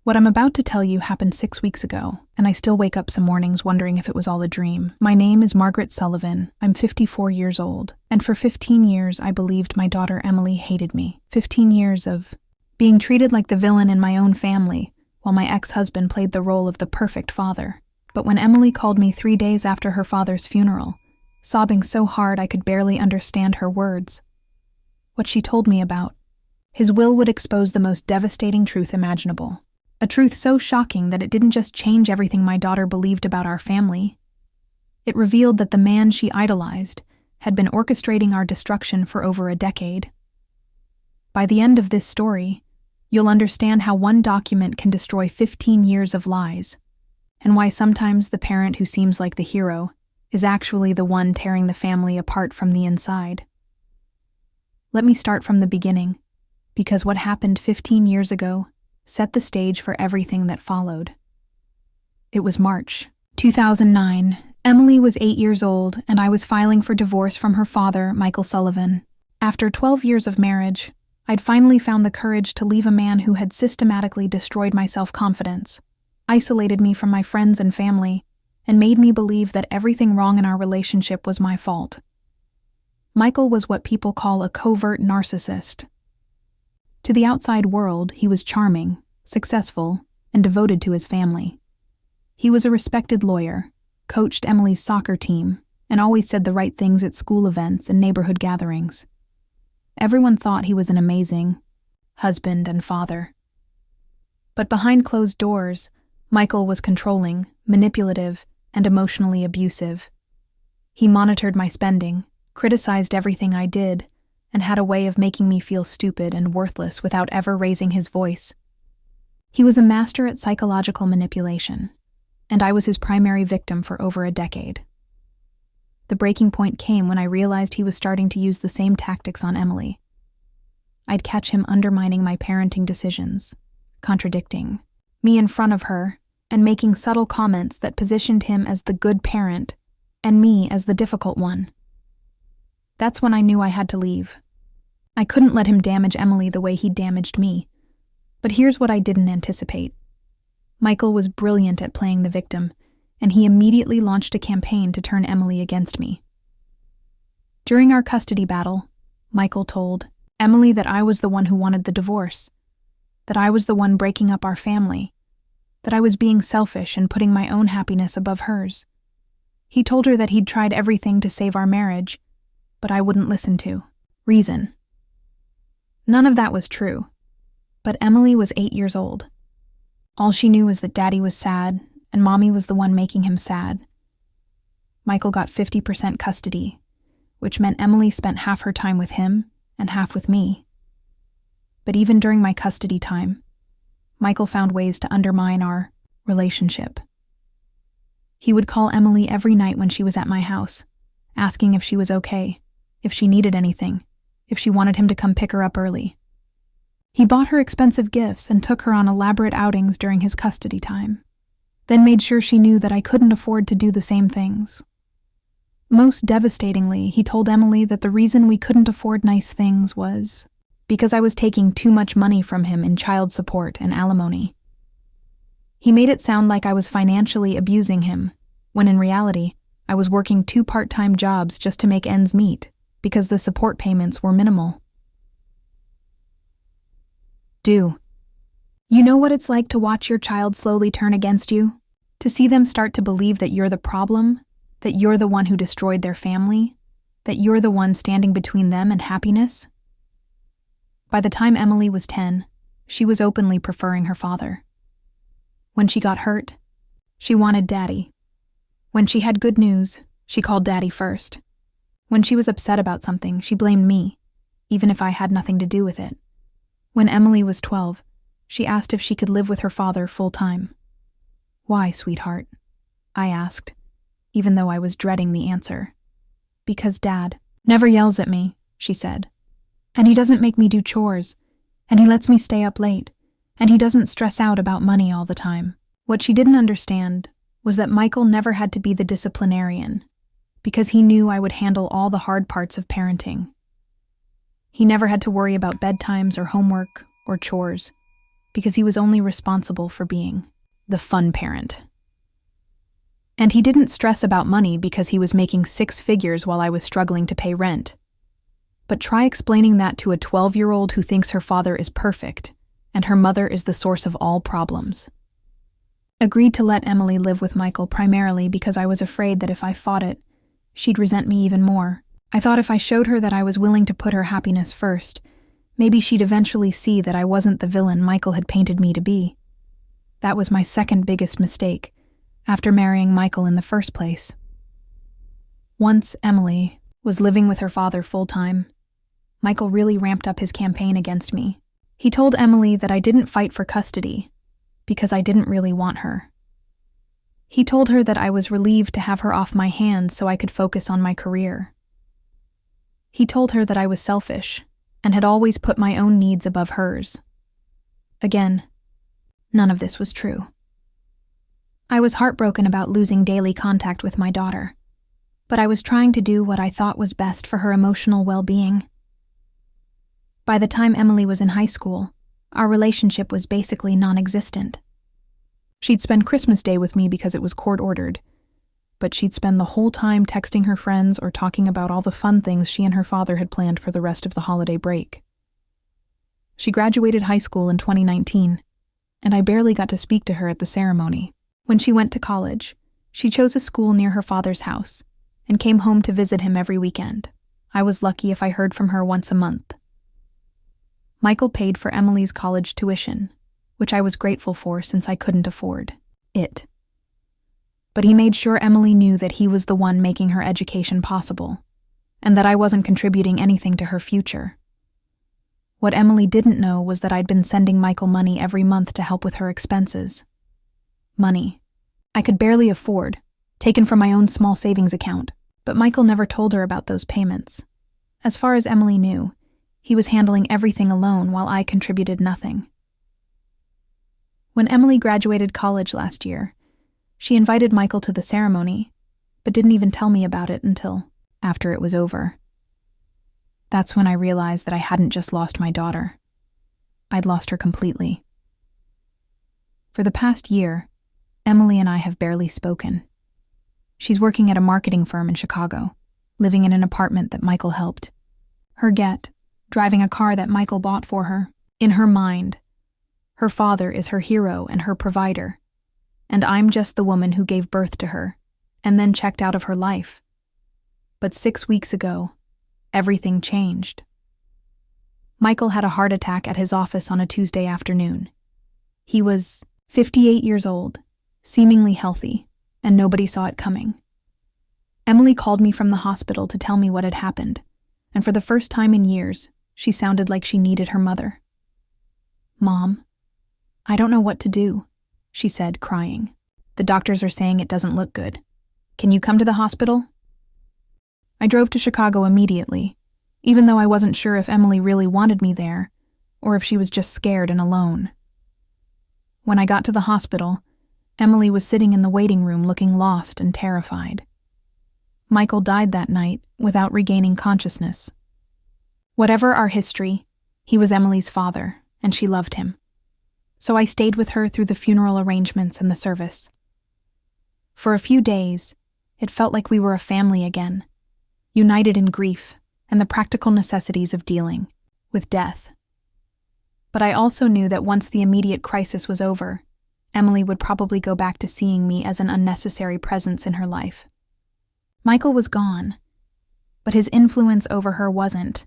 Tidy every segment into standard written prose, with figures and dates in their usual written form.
What I'm about to tell you happened 6 weeks ago, and I still wake up some mornings wondering if it was all a dream. My name is Margaret Sullivan. I'm 54 years old, and for 15 years I believed my daughter Emily hated me. 15 years of being treated like the villain in my own family, while my ex-husband played the role of the perfect father. But when Emily called me 3 days after her father's funeral, sobbing so hard I could barely understand her words, what she told me about his will would expose the most devastating truth imaginable. A truth so shocking that it didn't just change everything my daughter believed about our family. It revealed that the man she idolized had been orchestrating our destruction for over a decade. By the end of this story, you'll understand how one document can destroy 15 years of lies, and why sometimes the parent who seems like the hero is actually the one tearing the family apart from the inside. Let me start from the beginning, because what happened 15 years ago set the stage for everything that followed. It was March 2009. Emily was 8 years old, and I was filing for divorce from her father, Michael Sullivan. After 12 years of marriage, I'd finally found the courage to leave a man who had systematically destroyed my self-confidence, isolated me from my friends and family, and made me believe that everything wrong in our relationship was my fault. Michael was what people call a covert narcissist. To the outside world, he was charming, successful, and devoted to his family. He was a respected lawyer, coached Emily's soccer team, and always said the right things at school events and neighborhood gatherings. Everyone thought he was an amazing husband and father. But behind closed doors, Michael was controlling, manipulative, and emotionally abusive. He monitored my spending, criticized everything I did, and had a way of making me feel stupid and worthless without ever raising his voice. He was a master at psychological manipulation, and I was his primary victim for over a decade. The breaking point came when I realized he was starting to use the same tactics on Emily. I'd catch him undermining my parenting decisions, contradicting me in front of her, and making subtle comments that positioned him as the good parent and me as the difficult one. That's when I knew I had to leave. I couldn't let him damage Emily the way he damaged me. But here's what I didn't anticipate. Michael was brilliant at playing the victim, and he immediately launched a campaign to turn Emily against me. During our custody battle, Michael told Emily that I was the one who wanted the divorce, that I was the one breaking up our family, that I was being selfish and putting my own happiness above hers. He told her that he'd tried everything to save our marriage, but I wouldn't listen to reason. None of that was true, but Emily was 8 years old. All she knew was that Daddy was sad, and Mommy was the one making him sad. Michael got 50% custody, which meant Emily spent half her time with him and half with me. But even during my custody time, Michael found ways to undermine our relationship. He would call Emily every night when she was at my house, asking if she was okay, if she needed anything, if she wanted him to come pick her up early. He bought her expensive gifts and took her on elaborate outings during his custody time, then made sure she knew that I couldn't afford to do the same things. Most devastatingly, he told Emily that the reason we couldn't afford nice things was because I was taking too much money from him in child support and alimony. He made it sound like I was financially abusing him, when in reality, I was working 2 part-time jobs just to make ends meet, because the support payments were minimal. You know what it's like to watch your child slowly turn against you? To see them start to believe that you're the problem, that you're the one who destroyed their family, that you're the one standing between them and happiness? By the time Emily was 10, she was openly preferring her father. When she got hurt, she wanted Daddy. When she had good news, she called Daddy first. When she was upset about something, she blamed me, even if I had nothing to do with it. When Emily was 12, she asked if she could live with her father full-time. "Why, sweetheart?" I asked, even though I was dreading the answer. "Because Dad never yells at me," she said. "And he doesn't make me do chores, and he lets me stay up late, and he doesn't stress out about money all the time." What she didn't understand was that Michael never had to be the disciplinarian, because he knew I would handle all the hard parts of parenting. He never had to worry about bedtimes or homework or chores, because he was only responsible for being the fun parent. And he didn't stress about money because he was making 6 figures while I was struggling to pay rent. But try explaining that to a 12-year-old who thinks her father is perfect and her mother is the source of all problems. Agreed to let Emily live with Michael primarily because I was afraid that if I fought it, she'd resent me even more. I thought if I showed her that I was willing to put her happiness first, maybe she'd eventually see that I wasn't the villain Michael had painted me to be. That was my second biggest mistake, after marrying Michael in the first place. Once Emily was living with her father full-time, Michael really ramped up his campaign against me. He told Emily that I didn't fight for custody because I didn't really want her. He told her that I was relieved to have her off my hands so I could focus on my career. He told her that I was selfish and had always put my own needs above hers. Again, none of this was true. I was heartbroken about losing daily contact with my daughter, but I was trying to do what I thought was best for her emotional well-being. By the time Emily was in high school, our relationship was basically non-existent. She'd spend Christmas Day with me because it was court-ordered, but she'd spend the whole time texting her friends or talking about all the fun things she and her father had planned for the rest of the holiday break. She graduated high school in 2019, and I barely got to speak to her at the ceremony. When she went to college, she chose a school near her father's house and came home to visit him every weekend. I was lucky if I heard from her once a month. Michael paid for Emily's college tuition, which I was grateful for since I couldn't afford it. But he made sure Emily knew that he was the one making her education possible, and that I wasn't contributing anything to her future. What Emily didn't know was that I'd been sending Michael money every month to help with her expenses. Money I could barely afford, taken from my own small savings account, but Michael never told her about those payments. As far as Emily knew, he was handling everything alone while I contributed nothing. When Emily graduated college last year, she invited Michael to the ceremony, but didn't even tell me about it until after it was over. That's when I realized that I hadn't just lost my daughter. I'd lost her completely. For the past year, Emily and I have barely spoken. She's working at a marketing firm in Chicago, living in an apartment that Michael helped her get, driving a car that Michael bought for her. In her mind, her father is her hero and her provider, and I'm just the woman who gave birth to her and then checked out of her life. But 6 weeks ago, everything changed. Michael had a heart attack at his office on a Tuesday afternoon. He was 58 years old, seemingly healthy, and nobody saw it coming. Emily called me from the hospital to tell me what had happened, and for the first time in years, she sounded like she needed her mother. "Mom, I don't know what to do," she said, crying. "The doctors are saying it doesn't look good. Can you come to the hospital?" I drove to Chicago immediately, even though I wasn't sure if Emily really wanted me there, or if she was just scared and alone. When I got to the hospital, Emily was sitting in the waiting room looking lost and terrified. Michael died that night without regaining consciousness. Whatever our history, he was Emily's father, and she loved him. So I stayed with her through the funeral arrangements and the service. For a few days, it felt like we were a family again, united in grief and the practical necessities of dealing with death. But I also knew that once the immediate crisis was over, Emily would probably go back to seeing me as an unnecessary presence in her life. Michael was gone, but his influence over her wasn't.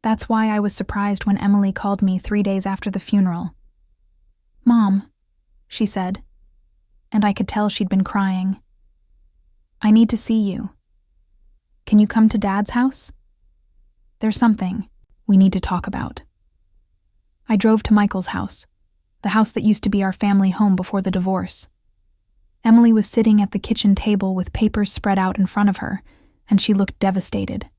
That's why I was surprised when Emily called me 3 days after the funeral. "Mom," she said, and I could tell she'd been crying. "I need to see you. Can you come to Dad's house? There's something we need to talk about." I drove to Michael's house, the house that used to be our family home before the divorce. Emily was sitting at the kitchen table with papers spread out in front of her, and she looked devastated.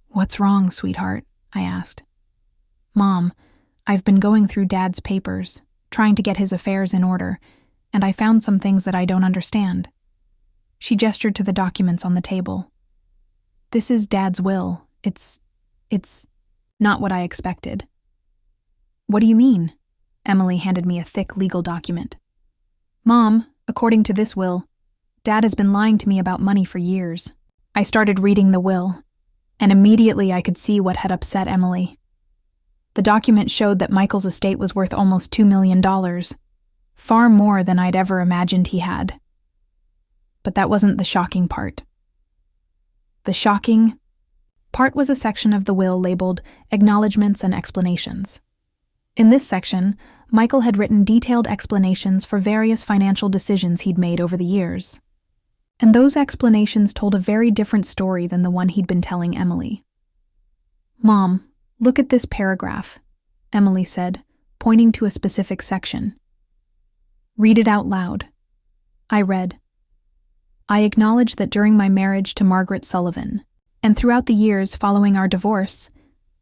"What's wrong, sweetheart?" I asked. "Mom, I've been going through Dad's papers, trying to get his affairs in order, and I found some things that I don't understand." She gestured to the documents on the table. "This is Dad's will. It's not what I expected." "What do you mean?" Emily handed me a thick legal document. "Mom, according to this will, Dad has been lying to me about money for years." I started reading the will, and immediately I could see what had upset Emily. The document showed that Michael's estate was worth almost $2 million, far more than I'd ever imagined he had. But that wasn't the shocking part. The shocking part was a section of the will labeled Acknowledgements and Explanations. In this section, Michael had written detailed explanations for various financial decisions he'd made over the years. And those explanations told a very different story than the one he'd been telling Emily. "Mom, look at this paragraph," Emily said, pointing to a specific section. "Read it out loud." I read, "I acknowledge that during my marriage to Margaret Sullivan, and throughout the years following our divorce,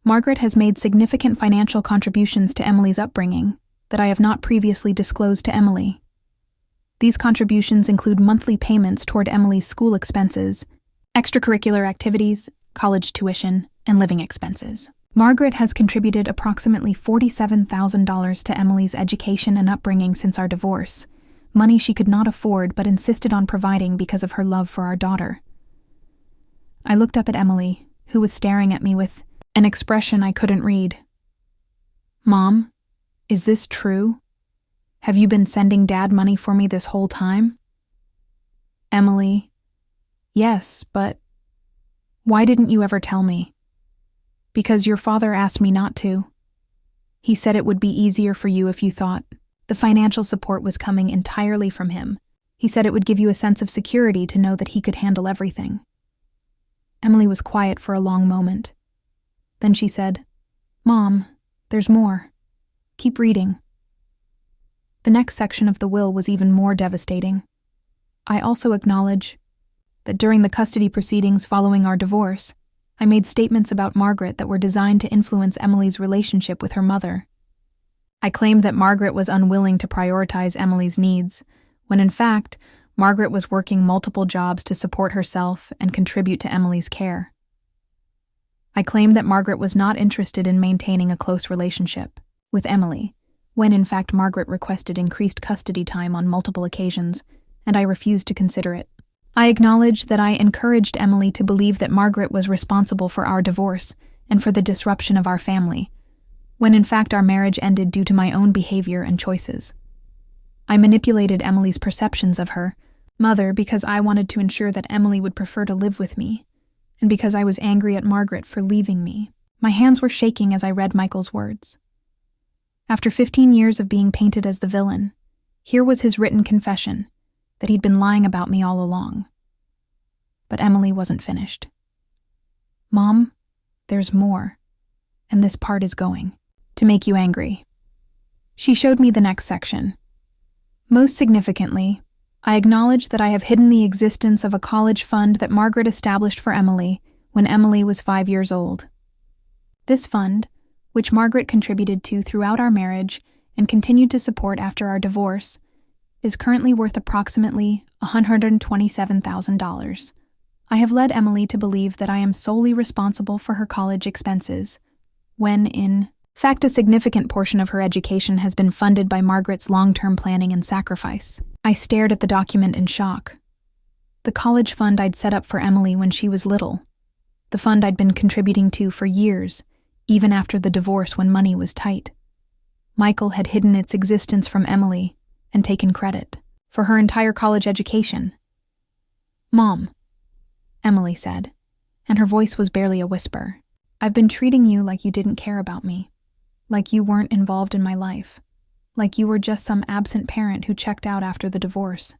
Margaret has made significant financial contributions to Emily's upbringing that I have not previously disclosed to Emily. These contributions include monthly payments toward Emily's school expenses, extracurricular activities, college tuition, and living expenses. Margaret has contributed approximately $47,000 to Emily's education and upbringing since our divorce, money she could not afford but insisted on providing because of her love for our daughter." I looked up at Emily, who was staring at me with an expression I couldn't read. "Mom, is this true? Have you been sending Dad money for me this whole time?" Emily, "Yes, but why didn't you ever tell me?" "Because your father asked me not to. He said it would be easier for you if you thought the financial support was coming entirely from him. He said it would give you a sense of security to know that he could handle everything." Emily was quiet for a long moment. Then she said, "Mom, there's more. Keep reading." The next section of the will was even more devastating. I also acknowledge that during the custody proceedings following our divorce, I made statements about Margaret that were designed to influence Emily's relationship with her mother. I claimed that Margaret was unwilling to prioritize Emily's needs, when in fact, Margaret was working multiple jobs to support herself and contribute to Emily's care. I claimed that Margaret was not interested in maintaining a close relationship with Emily, when in fact Margaret requested increased custody time on multiple occasions, and I refused to consider it. I acknowledged that I encouraged Emily to believe that Margaret was responsible for our divorce and for the disruption of our family, when in fact our marriage ended due to my own behavior and choices. I manipulated Emily's perceptions of her mother because I wanted to ensure that Emily would prefer to live with me, and because I was angry at Margaret for leaving me. My hands were shaking as I read Michael's words. After 15 years of being painted as the villain, here was his written confession that he'd been lying about me all along. But Emily wasn't finished. "Mom, there's more, and this part is going to make you angry." She showed me the next section. "Most significantly, I acknowledge that I have hidden the existence of a college fund that Margaret established for Emily when Emily was 5 years old. This fund, which Margaret contributed to throughout our marriage and continued to support after our divorce, is currently worth approximately $127,000. I have led Emily to believe that I am solely responsible for her college expenses, when in fact a significant portion of her education has been funded by Margaret's long-term planning and sacrifice." I stared at the document in shock. The college fund I'd set up for Emily when she was little. The fund I'd been contributing to for years, even after the divorce when money was tight. Michael had hidden its existence from Emily and taken credit for her entire college education. "Mom," Emily said, and her voice was barely a whisper, "I've been treating you like you didn't care about me, like you weren't involved in my life, like you were just some absent parent who checked out after the divorce.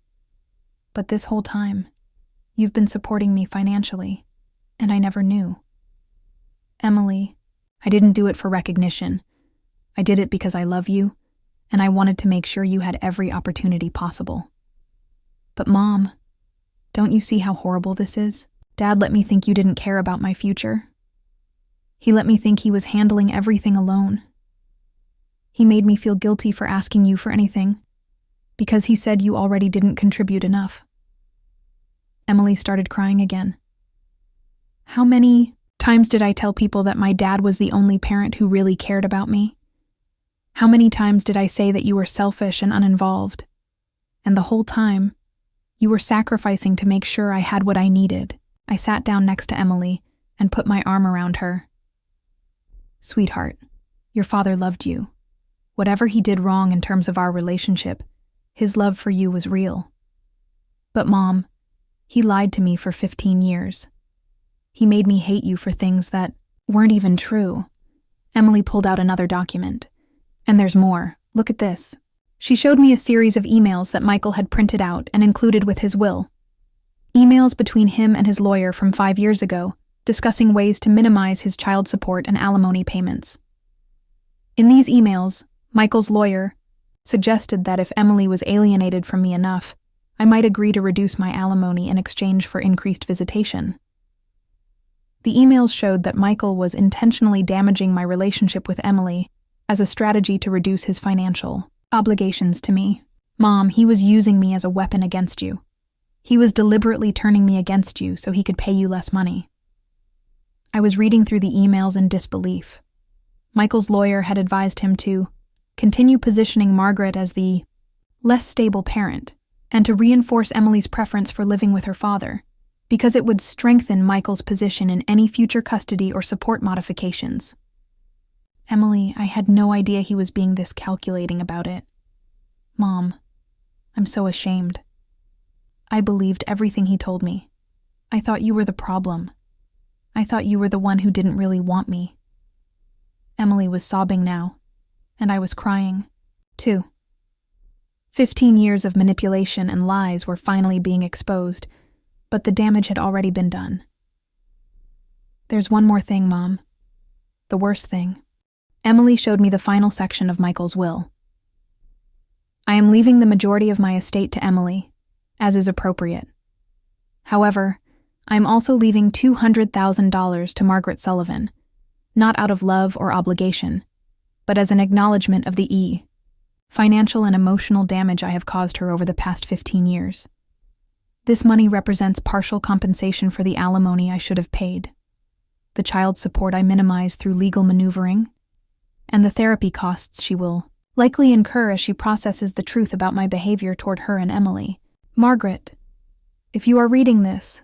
But this whole time, you've been supporting me financially, and I never knew. Emily, I didn't do it for recognition. I did it because I love you, and I wanted to make sure you had every opportunity possible. But Mom, don't you see how horrible this is? Dad let me think you didn't care about my future. He let me think he was handling everything alone. He made me feel guilty for asking you for anything, because he said you already didn't contribute enough." Emily started crying again. "How many times did I tell people that my dad was the only parent who really cared about me? How many times did I say that you were selfish and uninvolved? And the whole time, you were sacrificing to make sure I had what I needed. I sat down next to Emily and put my arm around her. Sweetheart, your father loved you. Whatever he did wrong in terms of our relationship, his love for you was real. But Mom, he lied to me for 15 years. He made me hate you for things that weren't even true. Emily pulled out another document. And there's more. Look at this. She showed me a series of emails that Michael had printed out and included with his will. Emails between him and his lawyer from 5 years ago, discussing ways to minimize his child support and alimony payments. In these emails, Michael's lawyer suggested that if Emily was alienated from me enough, I might agree to reduce my alimony in exchange for increased visitation. The emails showed that Michael was intentionally damaging my relationship with Emily as a strategy to reduce his financial obligations to me. Mom, he was using me as a weapon against you. He was deliberately turning me against you so he could pay you less money. I was reading through the emails in disbelief. Michael's lawyer had advised him to continue positioning Margaret as the less stable parent and to reinforce Emily's preference for living with her father, because it would strengthen Michael's position in any future custody or support modifications. Emily, I had no idea he was being this calculating about it. Mom, I'm so ashamed. I believed everything he told me. I thought you were the problem. I thought you were the one who didn't really want me. Emily was sobbing now, and I was crying, too. 15 years of manipulation and lies were finally being exposed, but the damage had already been done. There's one more thing, Mom. The worst thing. Emily showed me the final section of Michael's will. I am leaving the majority of my estate to Emily, as is appropriate. However, I am also leaving $200,000 to Margaret Sullivan, not out of love or obligation, but as an acknowledgement of the financial and emotional damage I have caused her over the past 15 years. This money represents partial compensation for the alimony I should have paid, the child support I minimized through legal maneuvering, and the therapy costs she will likely incur as she processes the truth about my behavior toward her and Emily. Margaret, if you are reading this,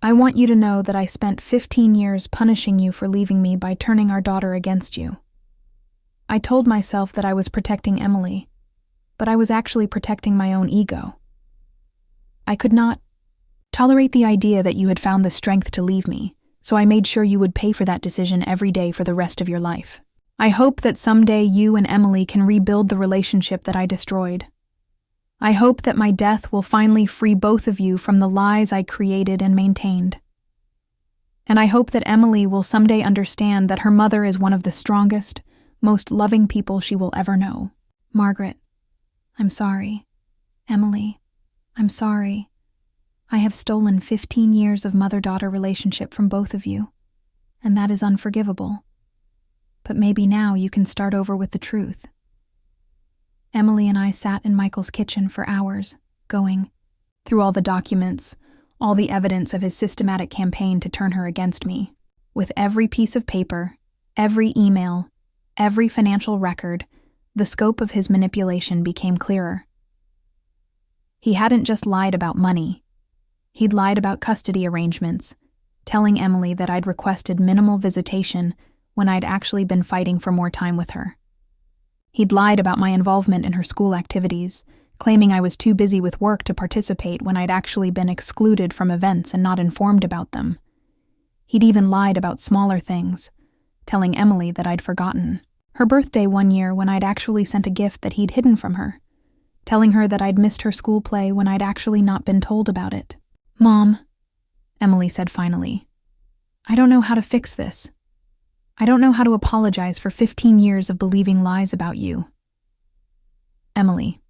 I want you to know that I spent 15 years punishing you for leaving me by turning our daughter against you. I told myself that I was protecting Emily, but I was actually protecting my own ego. I could not tolerate the idea that you had found the strength to leave me, so I made sure you would pay for that decision every day for the rest of your life. I hope that someday you and Emily can rebuild the relationship that I destroyed. I hope that my death will finally free both of you from the lies I created and maintained. And I hope that Emily will someday understand that her mother is one of the strongest, most loving people she will ever know. Margaret, I'm sorry. Emily, I'm sorry. I have stolen 15 years of mother-daughter relationship from both of you, and that is unforgivable. But maybe now you can start over with the truth. Emily and I sat in Michael's kitchen for hours, going through all the documents, all the evidence of his systematic campaign to turn her against me. With every piece of paper, every email, every financial record, the scope of his manipulation became clearer. He hadn't just lied about money. He'd lied about custody arrangements, telling Emily that I'd requested minimal visitation when I'd actually been fighting for more time with her. He'd lied about my involvement in her school activities, claiming I was too busy with work to participate when I'd actually been excluded from events and not informed about them. He'd even lied about smaller things, telling Emily that I'd forgotten her birthday one year when I'd actually sent a gift that he'd hidden from her, telling her that I'd missed her school play when I'd actually not been told about it. Mom, Emily said finally, I don't know how to fix this. I don't know how to apologize for 15 years of believing lies about you. Emily,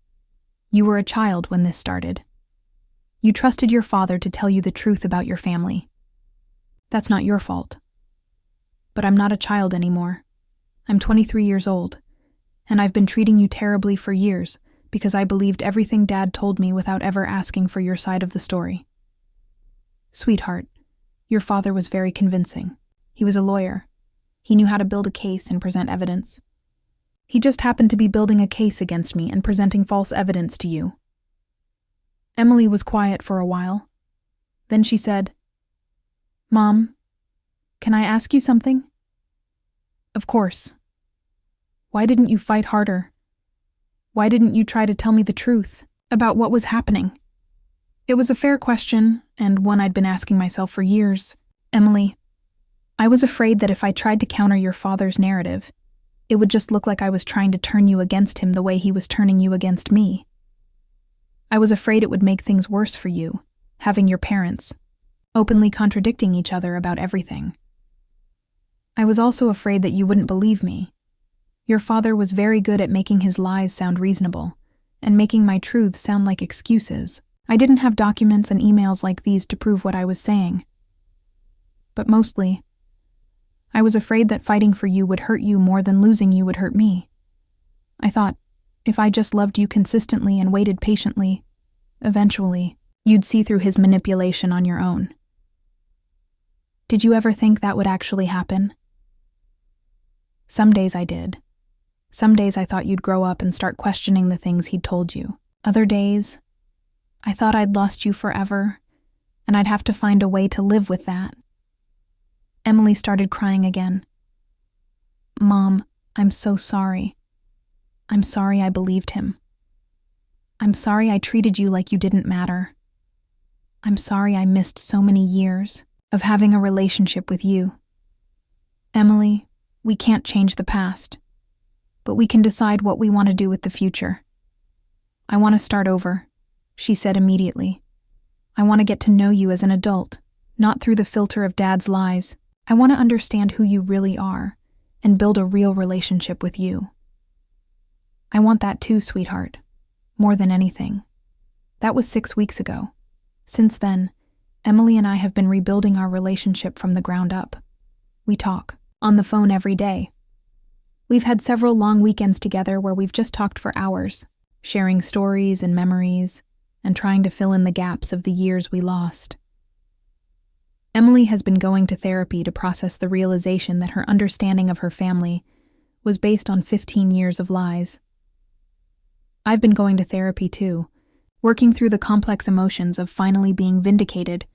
you were a child when this started. You trusted your father to tell you the truth about your family. That's not your fault. But I'm not a child anymore. I'm 23 years old, and I've been treating you terribly for years because I believed everything Dad told me without ever asking for your side of the story. Sweetheart, your father was very convincing. He was a lawyer. He knew how to build a case and present evidence. He just happened to be building a case against me and presenting false evidence to you." Emily was quiet for a while. Then she said, "Mom, can I ask you something?" "Of course. Why didn't you fight harder? Why didn't you try to tell me the truth about what was happening?" It was a fair question, and one I'd been asking myself for years. "Emily, I was afraid that if I tried to counter your father's narrative, it would just look like I was trying to turn you against him the way he was turning you against me. I was afraid it would make things worse for you, having your parents openly contradicting each other about everything. I was also afraid that you wouldn't believe me. Your father was very good at making his lies sound reasonable, and making my truths sound like excuses. I didn't have documents and emails like these to prove what I was saying. But mostly, I was afraid that fighting for you would hurt you more than losing you would hurt me. I thought, if I just loved you consistently and waited patiently, eventually, you'd see through his manipulation on your own. Did you ever think that would actually happen?" "Some days I did. Some days I thought you'd grow up and start questioning the things he'd told you. Other days, I thought I'd lost you forever, and I'd have to find a way to live with that." Emily started crying again. "Mom, I'm so sorry. I'm sorry I believed him. I'm sorry I treated you like you didn't matter. I'm sorry I missed so many years of having a relationship with you. Emily, we can't change the past, but we can decide what we want to do with the future. I want to start over," she said immediately. "I want to get to know you as an adult, not through the filter of Dad's lies. I want to understand who you really are and build a real relationship with you. I want that too, sweetheart, more than anything." That was 6 weeks ago. Since then, Emily and I have been rebuilding our relationship from the ground up. We talk on the phone every day. We've had several long weekends together where we've just talked for hours, sharing stories and memories, and trying to fill in the gaps of the years we lost. Emily has been going to therapy to process the realization that her understanding of her family was based on 15 years of lies. I've been going to therapy too, working through the complex emotions of finally being vindicated,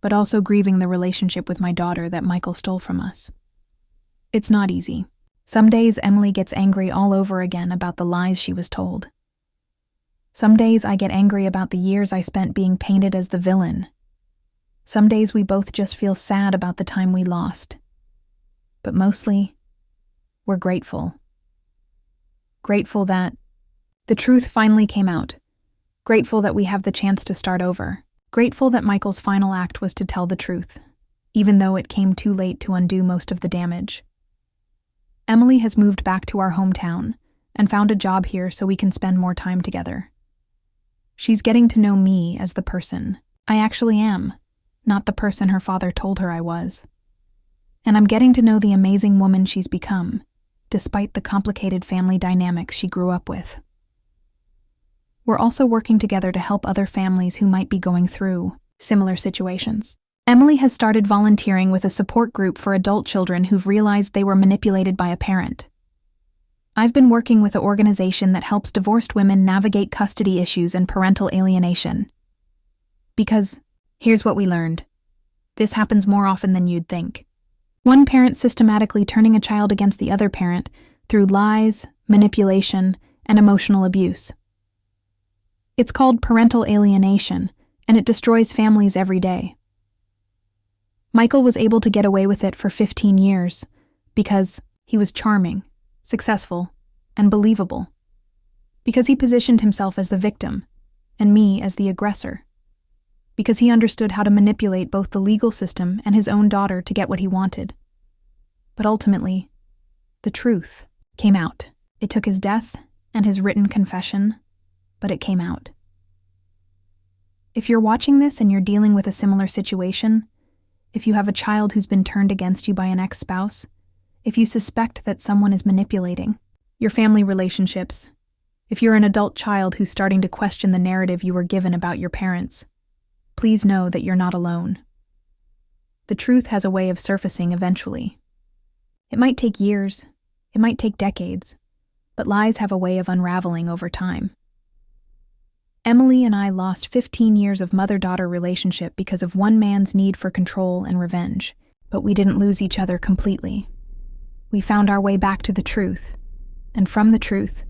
but also grieving the relationship with my daughter that Michael stole from us. It's not easy. Some days Emily gets angry all over again about the lies she was told. Some days I get angry about the years I spent being painted as the villain. Some days we both just feel sad about the time we lost. But mostly, we're grateful. Grateful that the truth finally came out. Grateful that we have the chance to start over. Grateful that Michael's final act was to tell the truth, even though it came too late to undo most of the damage. Emily has moved back to our hometown and found a job here so we can spend more time together. She's getting to know me as the person I actually am, not the person her father told her I was. And I'm getting to know the amazing woman she's become, despite the complicated family dynamics she grew up with. We're also working together to help other families who might be going through similar situations. Emily has started volunteering with a support group for adult children who've realized they were manipulated by a parent. I've been working with an organization that helps divorced women navigate custody issues and parental alienation. Because here's what we learned. This happens more often than you'd think. One parent systematically turning a child against the other parent through lies, manipulation, and emotional abuse. It's called parental alienation, and it destroys families every day. Michael was able to get away with it for 15 years because he was charming, successful, and believable. Because he positioned himself as the victim, and me as the aggressor. Because he understood how to manipulate both the legal system and his own daughter to get what he wanted. But ultimately, the truth came out. It took his death and his written confession, but it came out. If you're watching this and you're dealing with a similar situation, if you have a child who's been turned against you by an ex-spouse, if you suspect that someone is manipulating your family relationships, if you're an adult child who's starting to question the narrative you were given about your parents, please know that you're not alone. The truth has a way of surfacing eventually. It might take years, it might take decades, but lies have a way of unraveling over time. Emily and I lost 15 years of mother-daughter relationship because of one man's need for control and revenge, but we didn't lose each other completely. We found our way back to the truth, and from the truth,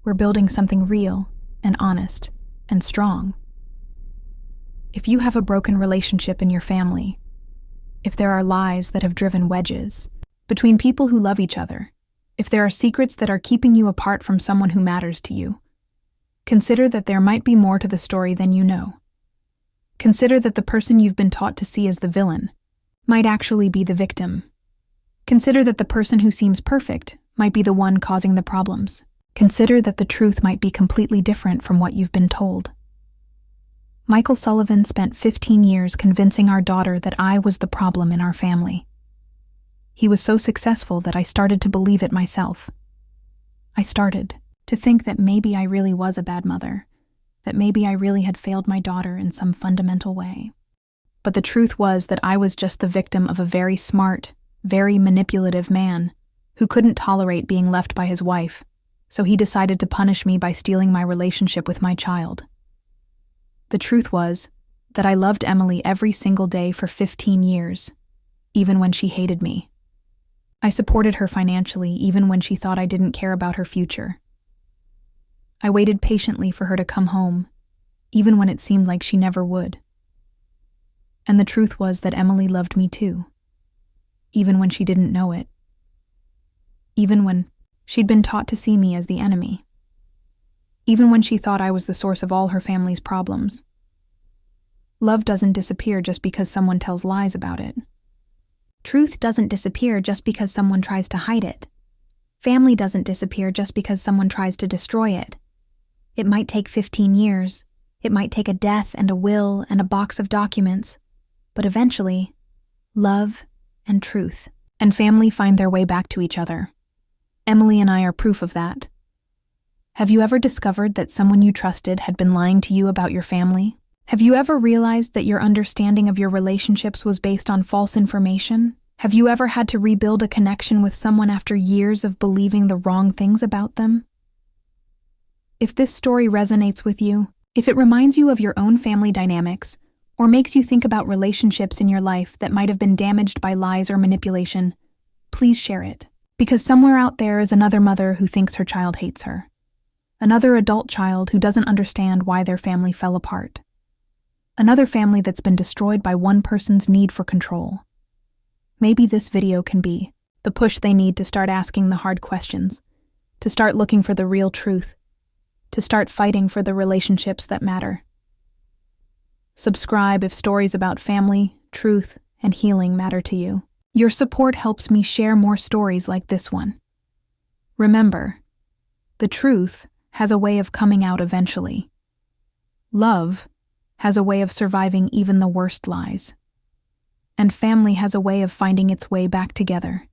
we're building something real and honest and strong. If you have a broken relationship in your family, if there are lies that have driven wedges between people who love each other, if there are secrets that are keeping you apart from someone who matters to you, consider that there might be more to the story than you know. Consider that the person you've been taught to see as the villain might actually be the victim. Consider that the person who seems perfect might be the one causing the problems. Consider that the truth might be completely different from what you've been told. Michael Sullivan spent 15 years convincing our daughter that I was the problem in our family. He was so successful that I started to believe it myself. I started to think that maybe I really was a bad mother, that maybe I really had failed my daughter in some fundamental way. But the truth was that I was just the victim of a very smart, very manipulative man who couldn't tolerate being left by his wife, so he decided to punish me by stealing my relationship with my child. The truth was that I loved Emily every single day for 15 years, even when she hated me. I supported her financially even when she thought I didn't care about her future. I waited patiently for her to come home, even when it seemed like she never would. And the truth was that Emily loved me too, even when she didn't know it. Even when she'd been taught to see me as the enemy. Even when she thought I was the source of all her family's problems. Love doesn't disappear just because someone tells lies about it. Truth doesn't disappear just because someone tries to hide it. Family doesn't disappear just because someone tries to destroy it. It might take 15 years. It might take a death and a will and a box of documents. But eventually, love and truth and family find their way back to each other. Emily and I are proof of that. Have you ever discovered that someone you trusted had been lying to you about your family? Have you ever realized that your understanding of your relationships was based on false information? Have you ever had to rebuild a connection with someone after years of believing the wrong things about them? If this story resonates with you, if it reminds you of your own family dynamics, or makes you think about relationships in your life that might have been damaged by lies or manipulation, please share it. Because somewhere out there is another mother who thinks her child hates her. Another adult child who doesn't understand why their family fell apart. Another family that's been destroyed by one person's need for control. Maybe this video can be the push they need to start asking the hard questions, to start looking for the real truth, to start fighting for the relationships that matter. Subscribe if stories about family, truth, and healing matter to you. Your support helps me share more stories like this one. Remember, the truth has a way of coming out eventually. Love has a way of surviving even the worst lies. And family has a way of finding its way back together,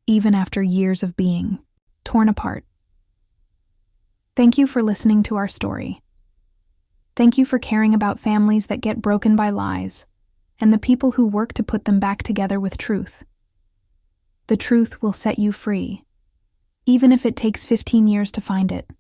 even after years of being torn apart. Thank you for listening to our story. Thank you for caring about families that get broken by lies, and the people who work to put them back together with truth. The truth will set you free, even if it takes 15 years to find it.